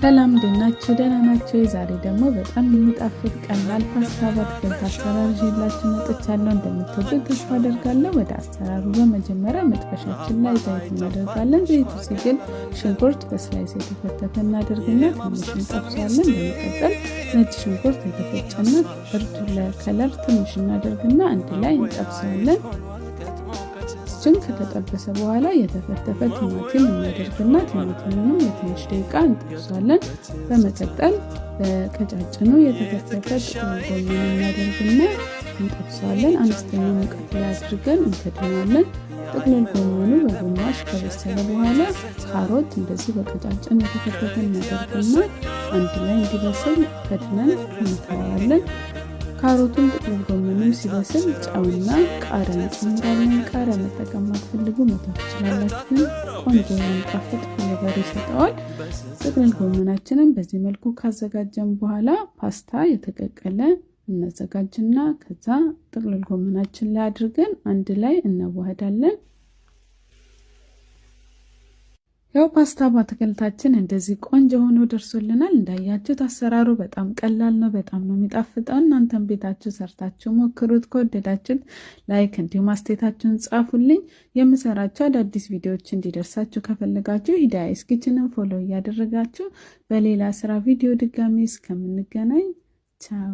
ሰላም ደናችሁ ደህና ናችሁ? ዛሬ ደግሞ በጣም የሚጣፍጥ ቀላል ፓስታ በአትክልት አሰራር ይዤላችሁ መጥቻለሁ። እንደምትወዱት ተስፋ አደርጋለሁ። ወደ አሰራሩ በመጀመሪያ መጥበሻችን ላይ ዘይት እናደርጋለን። ዘይቱ ሲግል ሽንኩርት በስላይስ የተከተፈ እናደርግና ትንሽ እንጠብሰዋለን። በመቀጠል ነጭ ሽንኩርት የተፈጨና እርድ ለከለር ትንሽ እናደርግና አንድ ላይ እንጠብሰዋለን። ከተጠበሰ በኋላ የተፈተፈ ቲማቲም እናደርግና ቲማቲሙንም ለትንሽ ደቂቃ እንጠብሳለን። በመቀጠል በቀጫጭኑ የተፈተፈ ጥቅል ጎመን እናደርግና እንጠብሳለን። አነስተኛ ሙቀት ላይ አድርገን እንከድናለን። ጥቅል ጎመኑ በግማሽ ከበሰለ በኋላ ካሮት እንደዚህ በቀጫጭን የተከተፈ እናደርግና አንድ ላይ እንዲበስል ከድነን እንተዋለን። ካሮቱን ጥቅል ጎመኑን ሲበስል ጨውና ቃሪያ እንጨምራለን። ቃሪያ መጠቀም ማትፈልጉ መተው ትችላላችሁ። ቆንጆ የሚጣፍጥ ፍሌቨር ይሰጠዋል። ጥቅል ጎመናችንን በዚህ መልኩ ካዘጋጀን በኋላ ፓስታ የተቀቀለ እናዘጋጅና ከዛ ጥቅል ጎመናችን ላይ አድርገን አንድ ላይ እናዋህዳለን። ያው ፓስታ በአትክልታችን እንደዚህ ቆንጆ ሆኖ ደርሶልናል። እንዳያችሁት አሰራሩ በጣም ቀላል ነው፣ በጣም ነው የሚጣፍጠው። እናንተም ቤታችሁ ሰርታችሁ ሞክሩት። ከወደዳችሁት ላይክ እንዲሁም አስተያየታችሁን ጻፉልኝ። የምሰራቸው አዳዲስ ቪዲዮዎች እንዲደርሳችሁ ከፈለጋችሁ ሂዳያስ ኪችንን ፎሎ እያደረጋችሁ በሌላ ስራ ቪዲዮ ድጋሚ እስከምንገናኝ ቻው።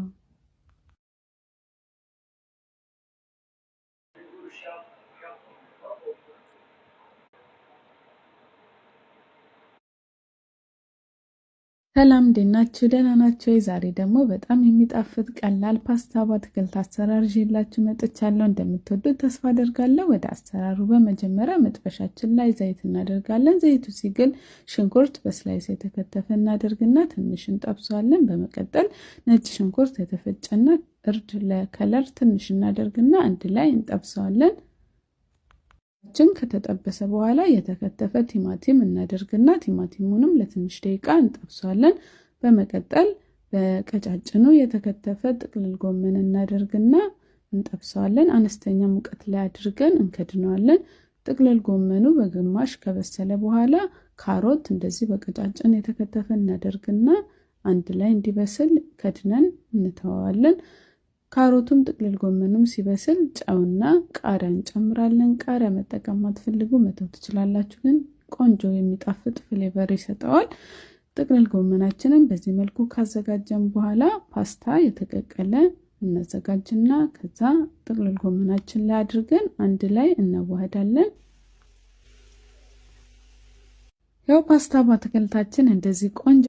ሰላም ደናችሁ ደህና ናችሁ? ዛሬ ደግሞ በጣም የሚጣፍጥ ቀላል ፓስታ በአትክልት አሰራር ይዤላችሁ መጥቻለሁ። እንደምትወዱት ተስፋ አደርጋለሁ። ወደ አሰራሩ በመጀመሪያ መጥበሻችን ላይ ዘይት እናደርጋለን። ዘይቱ ሲግል ሽንኩርት በስላይስ የተከተፈ እናደርግና ትንሽ እንጠብሰዋለን። በመቀጠል ነጭ ሽንኩርት የተፈጨና እርድ ለከለር ትንሽ እናደርግና አንድ ላይ እንጠብሰዋለን። ከተጠበሰ በኋላ የተከተፈ ቲማቲም እናደርግና ቲማቲሙንም ለትንሽ ደቂቃ እንጠብሰዋለን። በመቀጠል በቀጫጭኑ የተከተፈ ጥቅል ጎመን እናደርግና እንጠብሰዋለን። አነስተኛ ሙቀት ላይ አድርገን እንከድነዋለን። ጥቅል ጎመኑ በግማሽ ከበሰለ በኋላ ካሮት እንደዚህ በቀጫጭን የተከተፈ እናደርግና አንድ ላይ እንዲበስል ከድነን እንተዋዋለን። ካሮቱም ጥቅል ጎመኑም ሲበስል ጨውና ቃሪያ እንጨምራለን። ቃሪያ መጠቀም ማትፈልጉ መተው ትችላላችሁ፣ ግን ቆንጆ የሚጣፍጥ ፍሌቨር ይሰጠዋል። ጥቅል ጎመናችንን በዚህ መልኩ ካዘጋጀን በኋላ ፓስታ የተቀቀለ እናዘጋጅና ከዛ ጥቅል ጎመናችን ላይ አድርገን አንድ ላይ እናዋህዳለን። ያው ፓስታ በአትክልታችን እንደዚህ ቆንጆ